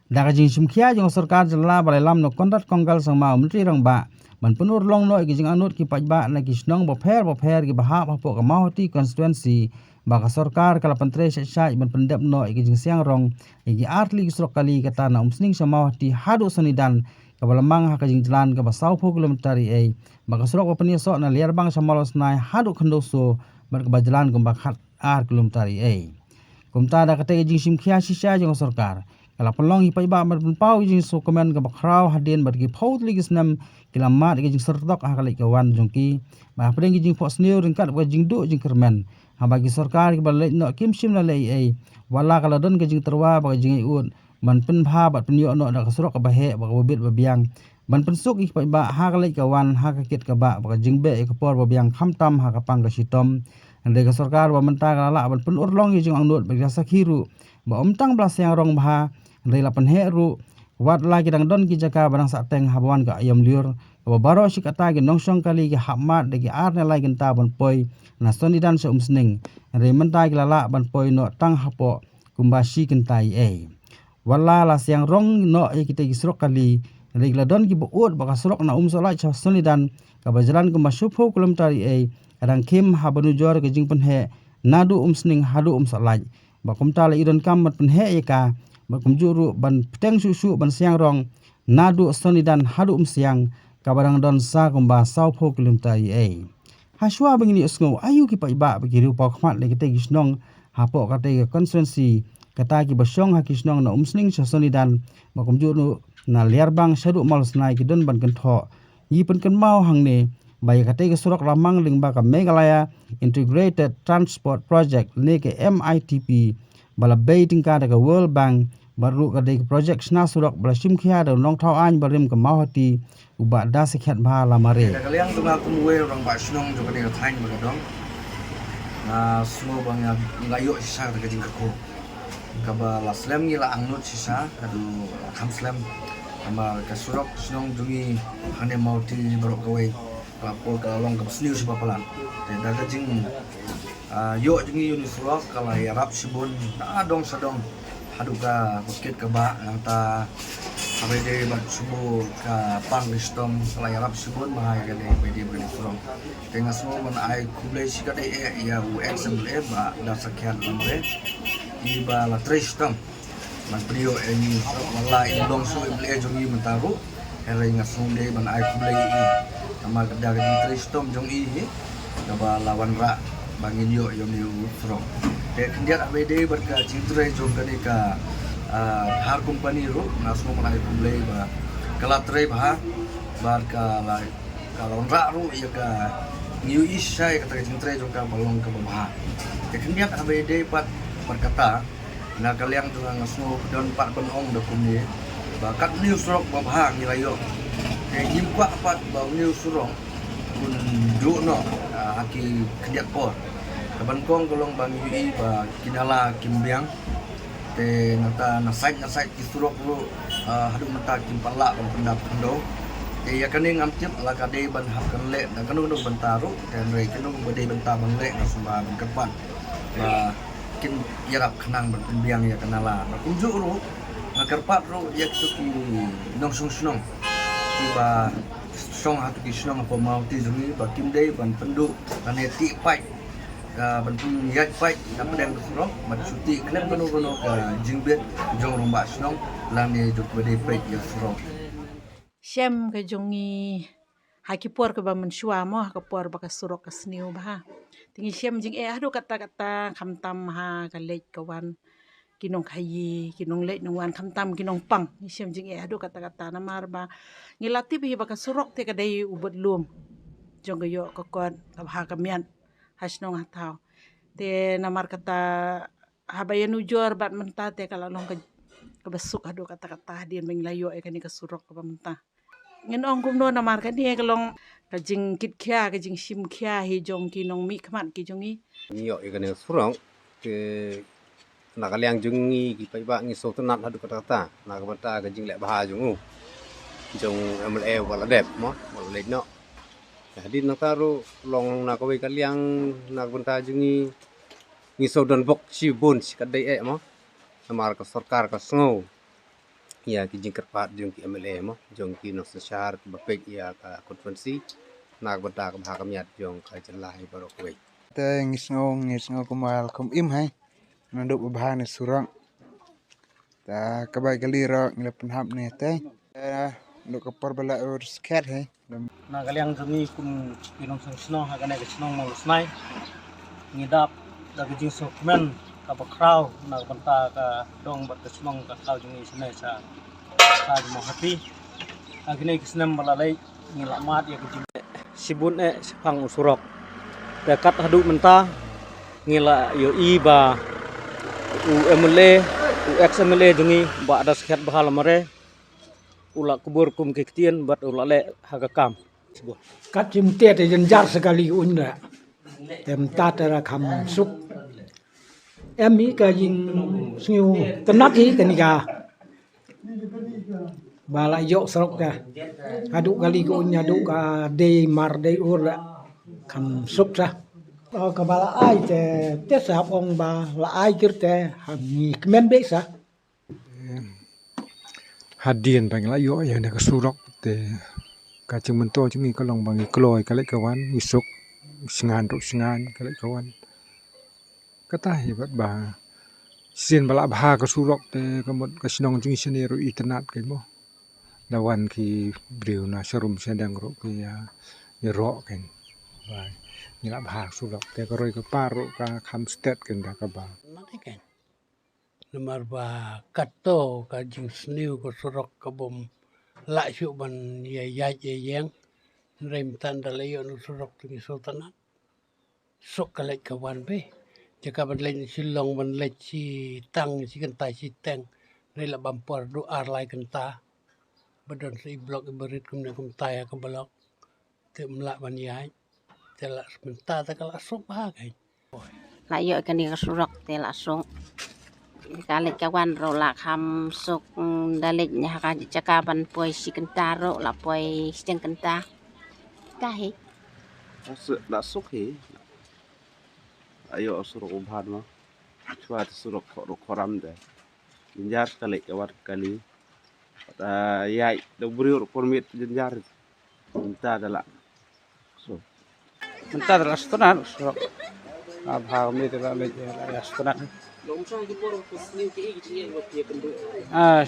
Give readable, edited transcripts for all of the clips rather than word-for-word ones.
Daga jing simkhia jong sarkar jala balai lam no kontrat kongkal sang mau menteri rang ba man penur long no ki jing anut ki pajba na ki snong bo pher ki bahap hapo ka mau ti constituency baka sarkar kala pantre sa man pendep no ki jing siang rong ki artli ki srok kali kata na umsning sa mau ti hadu sanidan ka balamang ha ka jing jalan ka basau pho kilometer ai baka srok pa so na liar bang sa malos nai hadu khandoso bar ka bajalan ka bakhat ar kilometer ai kumta da kate jing simkhia sisa jong sarkar kala pelong hi paiba mar pau jing so komen ka bakrau hadin bar ki phaut ligis nam kilamat ki jing sertok ha kali ka wan jongki ba preng ki jing phos neu ringkat ba jing do jing kermen ha bagi sarkar ki balai no kim sim la lei ai wala kala don ki jing terwa ba jing iun man pen pha bat pen yo no da ka surok ka ba he ba ka bit ba biang man pen suk hi paiba ha kali ka wan ha ka kit ka ba jing be ka por ba biang kham tam ha ka pang ka sitom ande ka sarkar ba menta kala la ban pen urlong ki jing angnut ba sa khiru ba omtang blas yang rong bha Andai lapan heru wat lagi dang don ki jaka barang sak teng habuan ka ayam liur ka baro si kata ki nongsong kali ki hakmat de ki arne lagi ta ban poi na soni dan se umsning re menta ki lala ban poi no tang hapo kumbasi kentai wala la siang rong no e kita ki srok kali re la don ki buut baka srok na umsola cha soni dan ka bajalan kumbasupo kilometer kadang kim habanu jor ke jing pen he nadu umsning hadu umsalaj bakumta la idon kamat pen he ka berkumjuru ban peteng susu ban siang rong nadu soni dan hadu siang kabarang don sa kumba sau pho kilometer haswa bengini usngo ayu ki paiba bagi rupa khmat le kite gisnong hapo kate constituency kata ki basong ha kisnong na umsning soni dan berkumjuru na liarbang sadu mal snai ki don ban kentho yi pen kan mau hang ne bai kate ki surok lamang ling ba ka Meghalaya Integrated Transport Project ne ke MITP bala bay tingka daga World Bank baru kadai projek sna surok bala simkhia da nong thau an barim ka mahati uba da sekhat bha lamare daga liang tunga kumwe orang ba snong jo kadai thain ba dong na smo bang ya ngayo sisa daga jing ko ka ba la slam ngila angnut sisa kadu kham slam ama ka surok snong jungi hane mauti barok kawai ka pol ka long ka sniu sipa palan te daga jing yo jungi uni surok kala ya rap sibun na dong sadong haduka bukit ke ba nanta abede bat subuh ka pang listom kala ya rap sibun mahai kali bede beri surong tengah semua man ai kublai sikade ya UN semble ba da sakyan lamre iba la tristom man prio ini wala indong so ible jungi mentaru kala ngasung de man ai kublai i sama daga di tristom jong i ba lawan ra bangin yo yang ni from de kendiat abede berka cintre jom kani ka har company ro naso malai kumlei ba kala tre ba barka la kalau ra ro ya ka new isha ya kata cintre jom ka balong ka ba de kendiat abede pat berkata na kaliang tu ngaso don pat benong do kumni ba kat new surok ba ba ngilayo de nyimpa pat ba new surok kun do no aki kendiat por kaban kong golong bang UI ba kinala kimbiang te nata nasait ki surok ru hadu mata kimpala ban pendap kendo te ya kane ngam tip ala kade ban hap kan le na kanu ban taru dan re kanu bade ban ta ban le na sumba ban kepan ba kin yarap khanang ban kimbiang ya kanala na kunju ru na kerpat ru ya tu ki nong sung snong ba song hatu ki snong apa mau ti zumi ba kimdei ban pendu kane ti pai ka bantu yak pai na pedang surong mat suti klem kono ka jingbet jong romba snong lani juk bede pai ya surong Shem ke jongi haki por ke ba menshua mo ka por ba ka surok ka sniu ba tingi shem jing adu kata khamtam ha ka lek kawan kinong khayi kinong lek nong wan khamtam kinong pang ni shem jing adu kata na mar ba ngilati bi ba ka surok te ka dai ubot lum jong yo ka kon ka ha ka mian hasnong hatau te namar kata habayan ujor bat menta te kalau long ke besuk adu kata dia menglayo e kani ke surok ke menta ngin ong kum no namar kan dia kalong ka jing kit kya ka jing sim kya hi jong ki nong mi khmat ki jongi yo ikane surong ke nakaliang jungi ki paiba ngi sotenat adu kata na ka bata ka jing le baha jungu jong MLE wala dep mo wala le no jadi nataru long na kawe kaliang na banta jungi ngi sodan bok si bon si kadai mo amar ka sarkar ka sngo ya ki jing kerpat jong ki MLA mo jong ki no sechar bapek ya ka konferensi nak bata ka bha kamyat jong ka jelah barok we te ngis ngo kumal kum im hai nanduk bahan surang ta kabai galira ngila penhap ne te nduk kapar bala ur sket hai na kaliang jumi kum pinong sang snow ha kana snow mo snai ngidap da gijing sokmen ka bakraw na banta ka dong bat snow ka kraw jungi snai sa mo hati agni kisnam balalai ngilamat ya gijing sibun sepang usurok dekat hadu menta ngila yo iba UMLA UXMLA jungi ba ada sket bahal mare ula kubur kum kektian buat ula le hagakam sebuah Kat cimtia te jenjar sekali unda tem tatara kam suk emi ka jing sniu tenaki kenika bala yok serok ka aduk kali ko unya duk ka de mar de ur kam suk sa ka bala ai te sap ong ba la ai kirte mi kmen be sa hadian bang la yo ya ne kasurok te ka chung mento chung ko long bang kloi ka le kawan isuk singan ru singan ka le kawan kata hebat ba sin bala bha kasurok te kamot kasinong chung sini ru internet ke mo lawan ki briu na sharum sedang ro ki ya ro ken ba ni la bha surok te ko roi ka paru ka kham state ken da ka ba Makikan. Nomor ba kato ka jing sniu ko surok ka bom la syu ban ya yang rem tan dalayo no surok tu sultanat sok ka lek ka wan be jaka ban len silong ban lek si tang si kan tai si teng re la bampor du ar lai kan ta badon si blok berit kum ne kum tai ka blok te mla ban yai te la sementara ta kala sok ba kai lại dội cái này surok thì là sung cái lịch cái quan rồi là ham suk đa lịch nhà cái chắc cả ban poi si kenta rồi là poi chân kenta cái đã xúc hỉ ayo suruk ubhan mo chua suruk koram de jinjar kali kawat kali yai do buri permit jinjar minta adalah so menta adalah setenan surok abha mi tela le ya setenan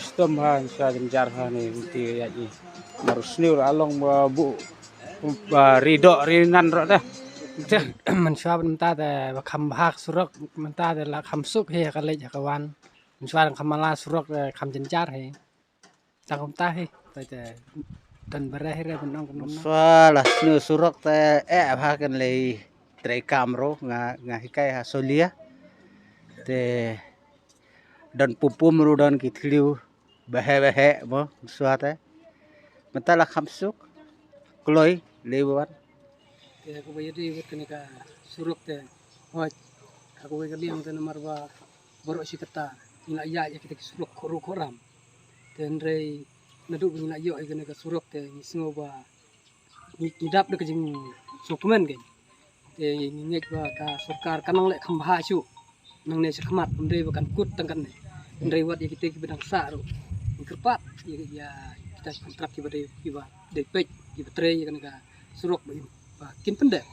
stom ha sa jinjar ha ni ti ya ji marus ni along bu ridok rinan ro dah mình xóa mình ta để khăm hạc surok mình ta để là khăm suk hay cái lấy cái quan mình xóa khăm mala surok khăm chân chát hay ta không ta hay tại để tuần bữa hay rồi mình không xóa là snu surok te ha kan le tre kamro nga hikai ha solia te dan pupum ru dan kitliu bahe mo xóa te mình ta là khăm suk kloi lewat te aku bayar di buat kena surok te hoi aku bayar liang te nomor ba borok si kata ina ya kita surok koram te ndrei nadu ina yo kena surok te singo ba ngidap de kejing dokumen ke te ngek ba ka sarkar kanang le khamba chu nang ne sekhamat ndrei ba kan kut tangkan ne ndrei wat kita bidang sa ro kerpat ya kita kontrak ki ba de pek ki betre kena surok ba kin pendek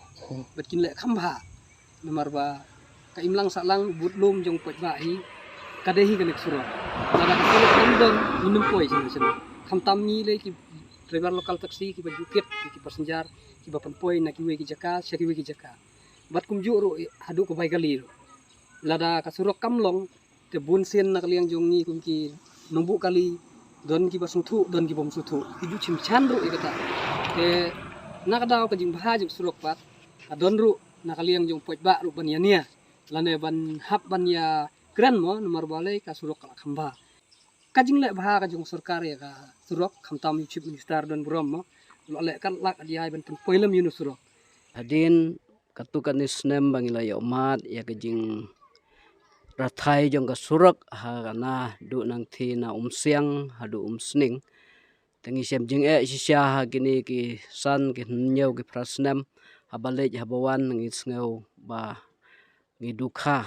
bat kin le khamba nomor ba ka imlang salang but lum jong poj ba hi kadehi kan surok ada surok ndong minum poi sini kham tam ni le ki driver lokal taksi ki ba jukit ki passenger ki ba poi na ki we ki jaka sya ki we ki jaka bat kum ju ro hadu ko bai gali ro lada ka surok kamlong te bun sen na kaliang jong ni kum ki nombu kali don ki ba suthu don ki bom suthu ki ju chim chan ro e kata te nakadaw ka jing baha jing surok pat adon ru nakaliang jong poj ba ru ban yania lane ban hap ban ya gran mo nomor balai ka surok ka khamba ka jing le baha ka jong sarkar ya ka surok khamtam chief minister don brom mo lo le kan lak adiai ban poilem yunu surok Adin katukan isnem bangila ya umat ya ka jing rathai jong ka surok ha kana du nang thi na siang hadu sning tangi sem jing sisya ha kini ki san ki nyau ki prasnem habalej habawan ngi sneu ba ngi dukha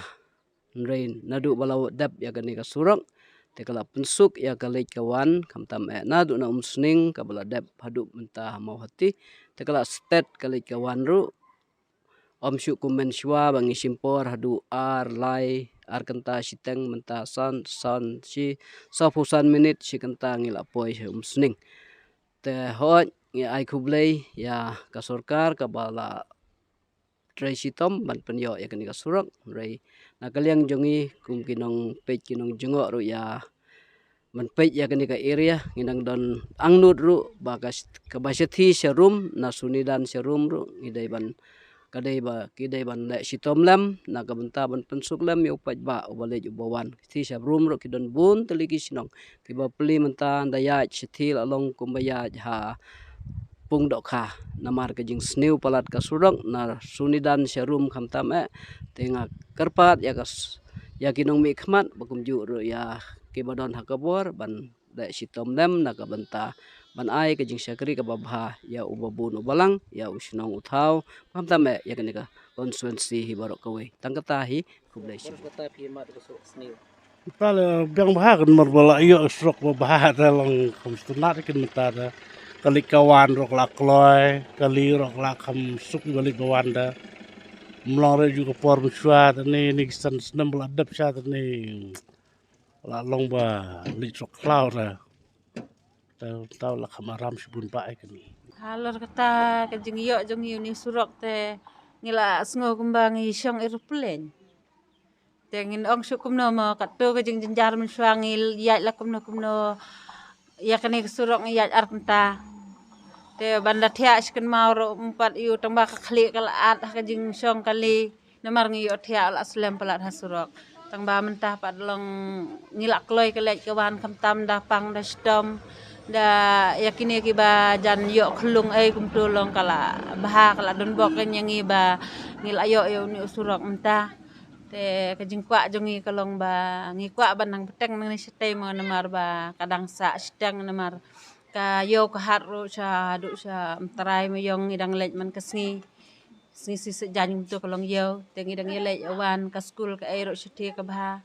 nrein nadu balaw dap ya kani ka surok te kala pensuk ya kalej kawan kamtam na du na umsning kabala dep hadu mentah mau hati te kala state kalej kawan ru om syuk kumen shwa bangi simpor hadu ar lai ar kenta siteng mentah san si 20 minit si kenta ngila poi umsning te hot ngi ai kublei ya ka sorkar kabala trai sitom ban penyo ya kani ka surak rai na kaliang jongi kum kinong pej kinong jengok ru ya man pej ya kani ka area nginang don angnut ru bagas kabasethi serum na sunidan serum ru ngidai ban kidai ban le sitom lam na kabenta ban pensuk lam yo paj ba ubale ubawan thi sabrum ro kidon bun teliki sinong kiba peli menta daya sithil along kumbaya ha pung dok kha namar ke jing sneu palat ka surok na sunidan serum khamtam tenga karpat ya kinong mi khmat bakum ju ro ya kibadon hakabor ban le sitom lam na kabenta ban ai ke jing sakri ka babha ya ubabun ubalang ya usnong uthau khamtam ya kenika constituency hi barok kawe tangkata hi kublai shi Pala biang bahagan marbala iyo srok babahat lang kumstunat kin mentada kali kawan rok la kloy kali rok la kam suk balik bawanda mlore juga por muswa ni san senam bla dap sha ni la long ba li sok klau ra tau la kamaram subun ba ikan Halor kata ke jing yo jong yu ni surok te ngila sngo kumbang i syong aeroplane. Tengin ong syukum no mo kato ke jing jenjar men swangil ya la kumno ya kene surok ya arkenta. Te banda thia sken mau ro empat yu tamba ka khli kala at ka jing syong kali namar ngi yo thia al aslam palat hasurok. Tangba mentah pat long ngilak kloy kelek kawan kamtam dah pang dah stom da yakini ki ba jan yo khulung ai kum tolong kala bah kala don bok yang ba ngil ayo yo ni usurok mentah te kajingkwa jongi kalong ba ngikwa banang peteng nang sete mo namar ba kadang sa sedang namar ka yo ka haru sa du sa mtrai mo yong idang lej man kasngi si sejanjung tu kalong yo te ngidang lej awan ka school ka ero sete ka ba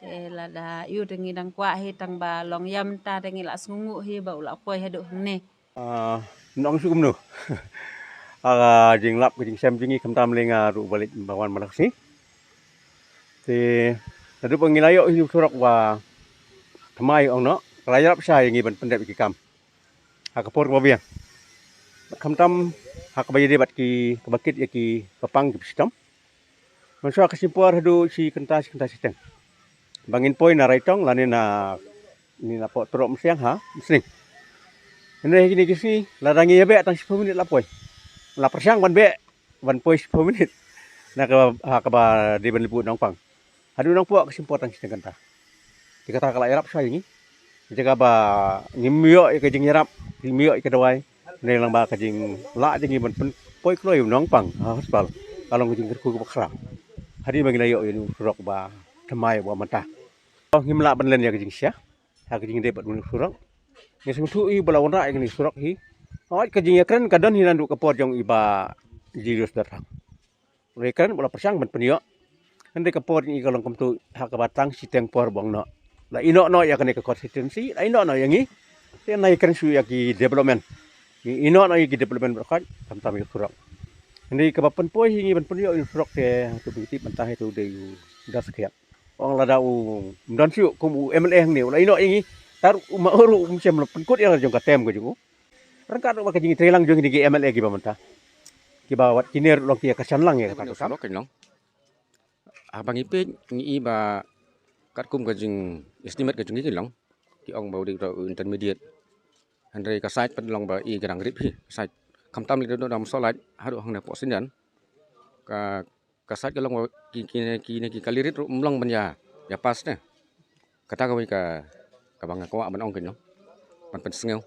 te la da yu te ngidang kwa hi tang ba long yam ta te ngila sungu hi ba ula poi hadu ne nong sukum nu jing lap ke jing sem jingi kamtam lenga ru balik bawan malak si te tadu pengilayo hi surak wa thamai ong no rayap sai ngi ban pendep ki kam hakapor ko biang kamtam hakabay debat ki kabakit ya ki papang ki sistem masuk kesimpor hadu si kenta sistem bangin poi na raitong lani na ni na po trok msiang ha msing ini gini kisi ladangi ya be tang 10 menit la poi la persiang ban be ban poi 10 menit na ka ba di ban libu nong pang hadu nong po kesimpor tang sistem kenta dikata kala yarap sai ni jaga ba ngimyo ke jing yarap ngimyo ke dawai nei lang ba ka jing la jing ban poi kloi nong pang hospital kalau jing ku ku khram hari bagi layo ini surok ba thamai ba mata ngimla ban len ya jing sia ha jing debat mun surok ni sungtu i bala wana ini surok hi awat ka jing yakran kadon hinan du kapor jong iba jirus datang rekran bala persang ban penyo ande kapor ni kalong kamtu ha ka batang siteng por bong no la ino no ya kane ka consistency la ino no yangi te nai kan su ya ki development ino no ki development berkat tam yu surok ande ka bapan poi hingi ban penyo yu surok te tu biti mentah itu de das khiat ong la dau mdan siu kum MLA hang ni la ino yangi tar uma uru macam penkut yang jong katem ko jungu rangkat ba ka jing trelang jong ni MLA ki ba mentah ki ba wat kinir long ki ka san lang ya ka ka kan long abang ipe ni ba kat kum ka jing estimate ka jing ki long ki ong bau di intermediate andre ka site pen long ba i gadang rip hi site kamtam li do dam solat hadu hang na po sindan ka site ka long ki kalirit umlong banya ya pas ne kata ka ka bang ko ban ong ken no ban pen sngeu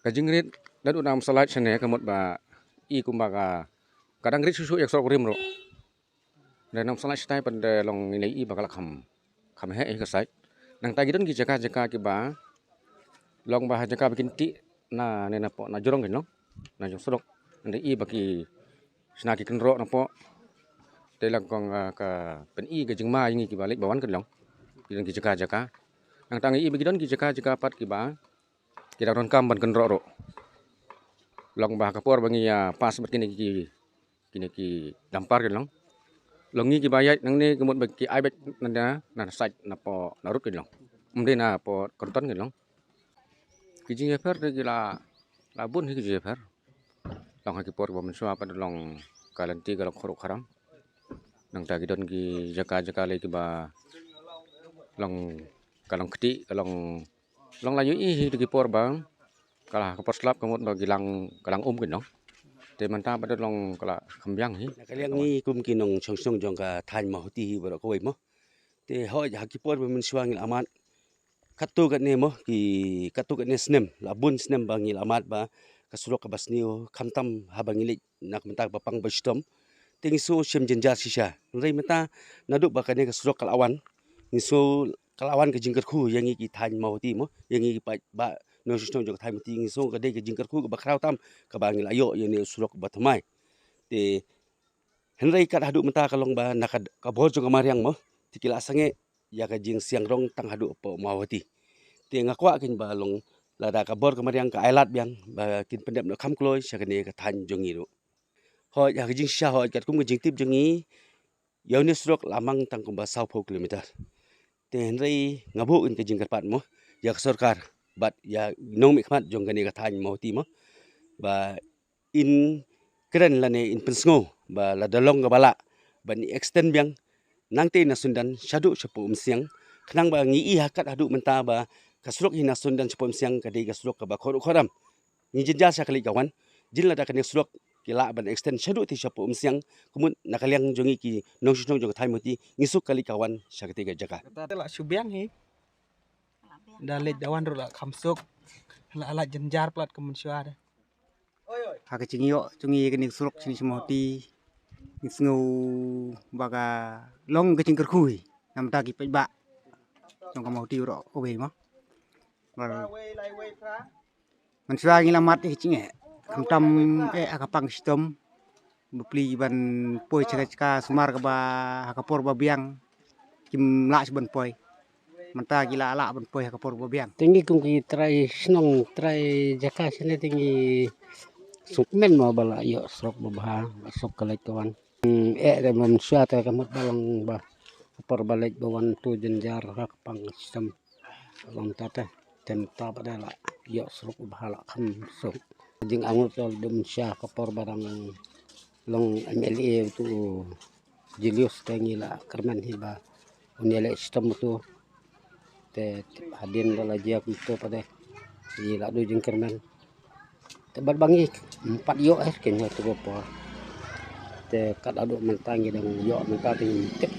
ka jing rit dadu dam solat chane ka mot ba i kum ba ka kadang rit susu yak sok rim ro dan nam solat stai pen de long ni i ba ka kham he ka site nang ta gidon ki jaka ki ba long ba jaka bikin ti na ne na po na jorong ken no na jong sodok ande i ba ki sna ki kenro na po te lang kong ka pen i ka jing ma ngi ki balik bawan ken long ki jaka Ang tangi i begidon ki jaka pat ki ba. Kita ron kam ban ken ro. Long ba kapor bangi ya pas bat kini ki dampar ken long. Long ni ki bayat nang ni kemut ba ki ai bet nanda na sait na po narut ken long. Mde na po konton ken long. Ki jing fer de la bun ki jing fer. Long ha ki por ba men swa pa long kalanti galok khoro kharam. Nang ta gidon ki jaka le ki ba long kalong keti kalong layu i ki por bang kala kapor slap kamut ba gilang kalang ken long. Te manta pada long kala khambyang hi. Kaliang ni kum kinong song jong ka than ma hoti bro ko mo. Te ho ja ki por men swangil amat. Katu kat ne mo ki katu kat ne snem labun snem bangil amat ba kasurok ka basniu khamtam habangili nak mentak papang bastom. Ting so shem jenjar sisa. Nrai mata naduk ba kane kasurok kalawan. Niso kalawan ke jingkat khu yang ki than ma hoti mo yang ki ba no system jong thai mati so ka de ke jingkat khu ka bakraw tam ka bangil ayo yang ni surok ba thamai te henrai kat hadu mata kalong ba nak ka bor jong mariang mo tikila sange ya ka jing siang rong tang hadu po mawati te ngakwa kin ba long lada ka bor ka mariang ka ailat biang ba kin pendep no kham kloi sa ka ne ka than jong ni ro ho ya ka jing sha ho kat kum ka jing tip jong ni yaw ni surok lamang tang kum ba 20 kilometer te henrai ngabu in ka jing pat mo ya ka sarkar bat ya nong mi khat jong kani ka than mo ti mo ba in kren la ne in pensngo ba la dalong ka bala ba ni extend biang nang te na sundan shadu chapu siang khnang ba ngi i hakat hadu menta ba kasrok hina sundan chapu siang ka de kasrok ka ba khoram ni jinja sa kali kawan jin la da ka ne surok kila ban extend shadu ti chapu siang kumun nakaliang jongi ki nong shong jong thai mo ti ngisuk kali kawan sa ka ga jaga ta la subyang hi dalit dawan ro la khamsuk ala jenjar plat kemensyuar ha ka chingyo chungi ka ning surok chini smoti ngisngu baga long ka chingker khui nam ta ki ba trong ka moti ro ko be mo man swa ngi lamat ki chinge kam tam aka pang stom bupli ban poi chaka sumar ka ba ka por ba biang kim la ban poi manta gila ala ban poi ka por ba biang Tinggi kum ki try snong try jaka sini tinggi sukmen mo bala yo sok babha sok kalek kawan. Re mom suat ka mot balang ba por balik bawan tu jenjar ka pang sistem long tata tem ta padala yo sok babha la kham sok. Jing angut tol dum sya ka por barang long MLA tu Julius tangi la kerman hiba unele sistem tu te hadin dala jia kuto pada ila do jing kerman te barbangi 4 yo ken yo tu po te kat adu mentangi dang yo mentati tip